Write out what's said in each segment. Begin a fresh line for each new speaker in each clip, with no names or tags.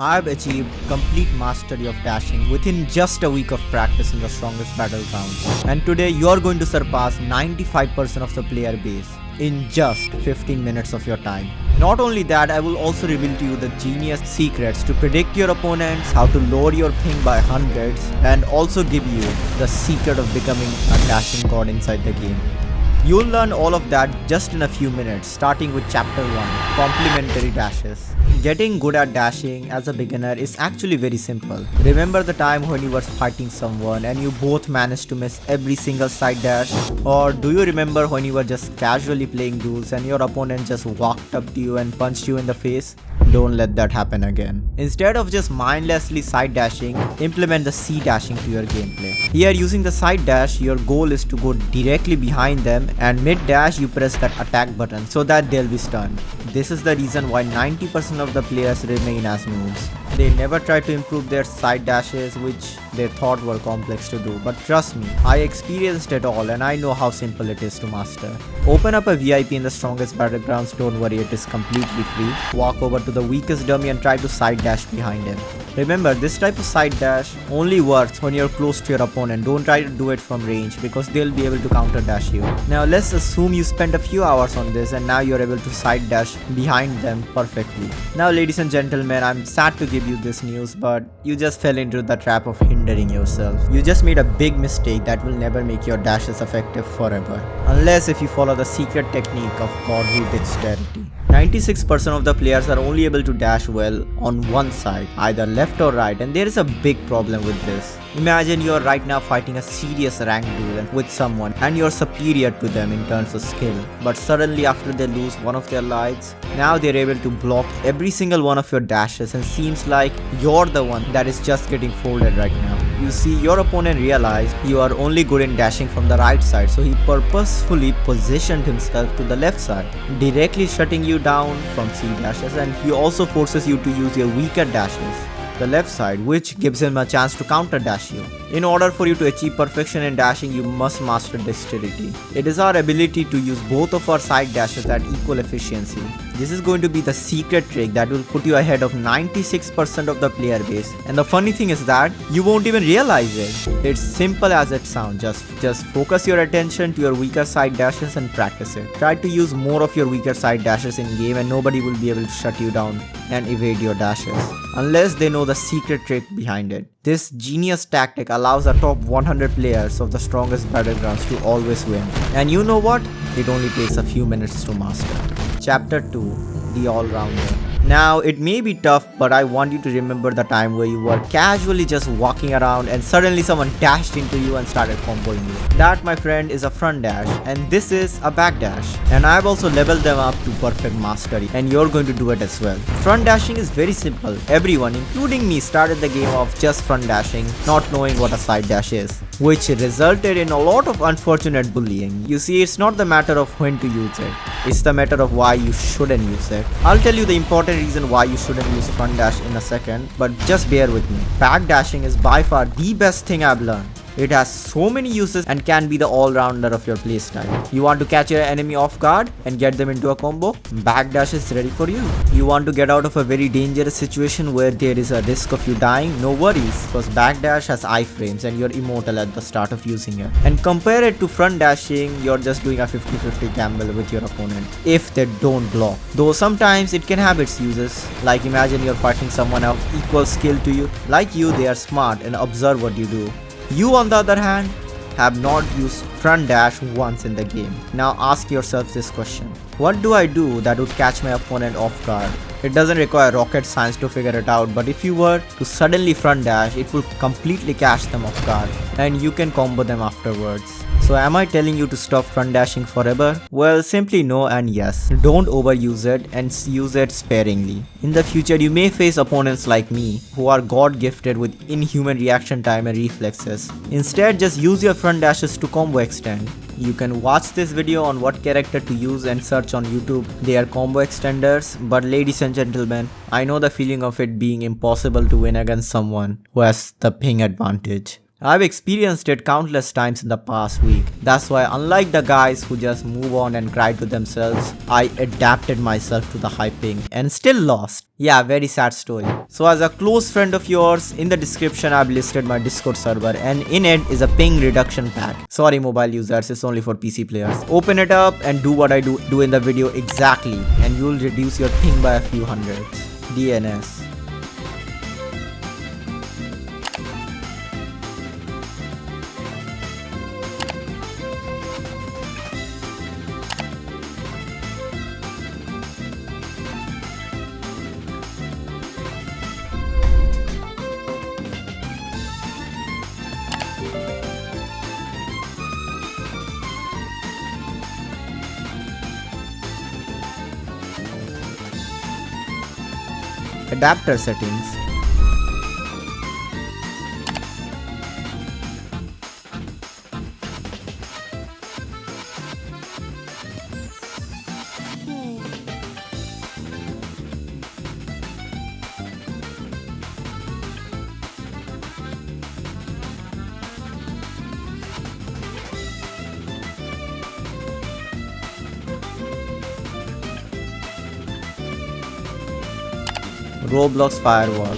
I've achieved complete mastery of dashing within just a week of practice in the strongest battlegrounds. And today you're going to surpass 95% of the player base in just 15 minutes of your time. Not only that, I will also reveal to you the genius secrets to predict your opponents, how to lower your ping by hundreds, and also give you the secret of becoming a dashing god inside the game. You'll learn all of that just in a few minutes, starting with chapter 1, complimentary dashes. Getting good at dashing as a beginner is actually very simple. Remember the time when you were fighting someone and you both managed to miss every single side dash? Or do you remember when you were just casually playing duels and your opponent just walked up to you and punched you in the face? Don't let that happen again. Instead of just mindlessly side dashing, implement the C dashing to your gameplay. Here, using the side dash, your goal is to go directly behind them, and mid dash you press that attack button so that they'll be stunned. This is the reason why 90% of the players remain as noobs. They never try to improve their side dashes, which they thought were complex to do, but trust me, I experienced it all and I know how simple it is to master. Open up a VIP in the strongest battlegrounds, don't worry, it is completely free. Walk over to the weakest dummy and try to side dash behind him. Remember, this type of side dash only works when you're close to your opponent. Don't try to do it from range because they'll be able to counter dash you. Now let's assume you spent a few hours on this and now you're able to side dash behind them perfectly. Now ladies and gentlemen, I'm sad to give you this news, but you just fell into the trap of hindering yourself. You just made a big mistake that will never make your dashes effective forever. Unless if you follow the secret technique of godly dexterity. 96% of the players are only able to dash well on one side, either left or right, and there is a big problem with this. Imagine you are right now fighting a serious ranked duel with someone and you're superior to them in terms of skill, but suddenly after they lose one of their lives, now they're able to block every single one of your dashes and seems like you're the one that is just getting folded right now. You see, your opponent realized you are only good in dashing from the right side, so he purposefully positioned himself to the left side, directly shutting you down from C dashes, and he also forces you to use your weaker dashes, the left side, which gives him a chance to counter dash you. In order for you to achieve perfection in dashing, you must master dexterity. It is our ability to use both of our side dashes at equal efficiency. This is going to be the secret trick that will put you ahead of 96% of the player base. And the funny thing is that you won't even realize it. It's simple as it sounds. Just focus your attention to your weaker side dashes and practice it. Try to use more of your weaker side dashes in game and nobody will be able to shut you down and evade your dashes, unless they know the secret trick behind it. This genius tactic allows the top 100 players of the strongest battlegrounds to always win. And you know what? It only takes a few minutes to master. Chapter 2, the all-rounder. Now, it may be tough, but I want you to remember the time where you were casually just walking around and suddenly someone dashed into you and started comboing you. That, my friend, is a front dash, and this is a back dash. And I've also leveled them up to perfect mastery, and you're going to do it as well. Front dashing is very simple. Everyone, including me, started the game off just front dashing, not knowing what a side dash is, which resulted in a lot of unfortunate bullying. You see, it's not the matter of when to use it, it's the matter of why you shouldn't use it. I'll tell you the important reason why you shouldn't use front dash in a second, but just bear with me. Back dashing is by far the best thing I've learned. It has so many uses and can be the all-rounder of your playstyle. You want to catch your enemy off guard and get them into a combo? Backdash is ready for you. You want to get out of a very dangerous situation where there is a risk of you dying? No worries, because backdash has iframes and you're immortal at the start of using it. And compare it to front dashing, you're just doing a 50-50 gamble with your opponent if they don't block. Though sometimes it can have its uses, like imagine you're fighting someone of equal skill to you. Like you, they are smart and observe what you do. You, on the other hand, have not used front dash once in the game. Now ask yourself this question. What do I do that would catch my opponent off guard? It doesn't require rocket science to figure it out, but if you were to suddenly front dash, it will completely catch them off guard and you can combo them afterwards. So am I telling you to stop front dashing forever? Well, simply no and yes. Don't overuse it and use it sparingly. In the future, you may face opponents like me who are god gifted with inhuman reaction time and reflexes. Instead, just use your front dashes to combo extend. You can watch this video on what character to use and search on YouTube. They are combo extenders, but ladies and gentlemen, I know the feeling of it being impossible to win against someone who has the ping advantage. I've experienced it countless times in the past week. That's why, unlike the guys who just move on and cry to themselves, I adapted myself to the hyping and still lost. Yeah, very sad story. So as a close friend of yours, in the description I've listed my Discord server, and in it is a ping reduction pack. Sorry mobile users, it's only for PC players. Open it up and do what I do in the video exactly, and you'll reduce your ping by a few hundreds. DNS. Adapter settings. Roblox firewall.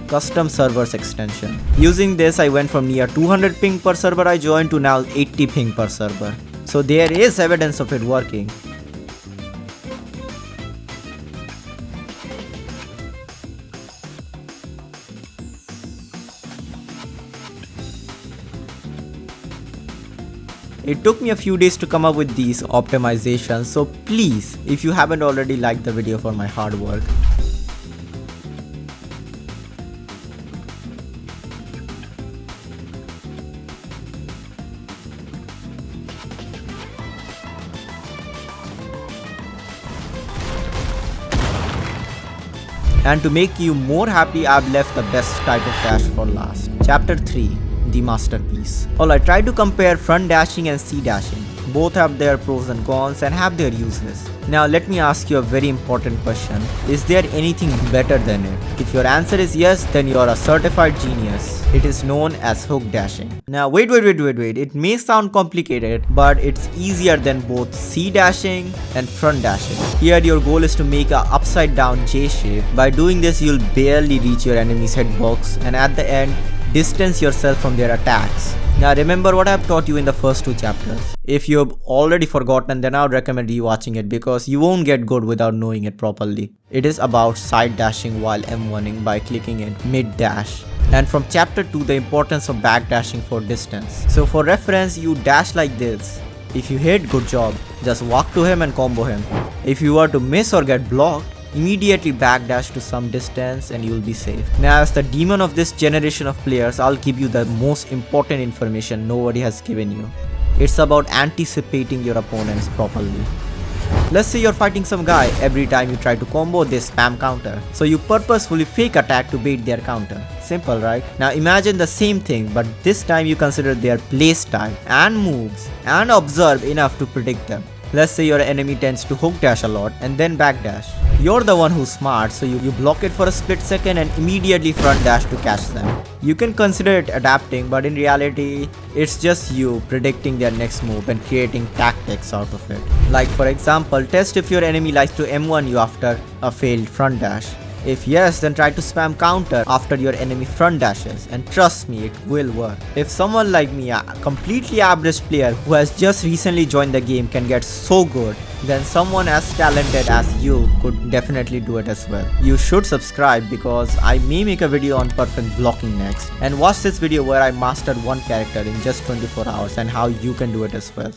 Custom servers extension. Using this, I went from near 200 ping per server I joined to now 80 ping per server. So there is evidence of it working. It took me a few days to come up with these optimizations, so please, if you haven't already, like the video for my hard work. And to make you more happy, I've left the best type of dash for last. Chapter 3, the masterpiece. Alright, try to compare front dashing and C dashing. Both have their pros and cons and have their uses. Now let me ask you a very important question. Is there anything better than it? If your answer is yes, then you are a certified genius. It is known as hook dashing. Now wait. It may sound complicated, but it's easier than both C dashing and front dashing. Here your goal is to make a upside down J shape. By doing this, you'll barely reach your enemy's hitbox, and at the end, distance yourself from their attacks. Now remember what I've taught you in the first 2 chapters. If you've already forgotten, then I would recommend you watching it because you won't get good without knowing it properly. It is about side dashing while M1ing by clicking it mid dash. And from chapter 2, the importance of back dashing for distance. So for reference, you dash like this. If you hit, good job. Just walk to him and combo him. If you were to miss or get blocked, immediately backdash to some distance and you'll be safe. Now as the demon of this generation of players, I'll give you the most important information nobody has given you. It's about anticipating your opponents properly. Let's say you're fighting some guy, every time you try to combo they spam counter. So you purposefully fake attack to bait their counter. Simple, right? Now imagine the same thing, but this time you consider their playstyle and moves and observe enough to predict them. Let's say your enemy tends to hook dash a lot and then backdash. You're the one who's smart, so you block it for a split second and immediately front dash to catch them. You can consider it adapting, but in reality, it's just you predicting their next move and creating tactics out of it. Like for example, test if your enemy likes to M1 you after a failed front dash. If yes, then try to spam counter after your enemy front dashes, and trust me, it will work. If someone like me, a completely average player who has just recently joined the game, can get so good, then someone as talented as you could definitely do it as well. You should subscribe because I may make a video on perfect blocking next, and watch this video where I mastered one character in just 24 hours and how you can do it as well.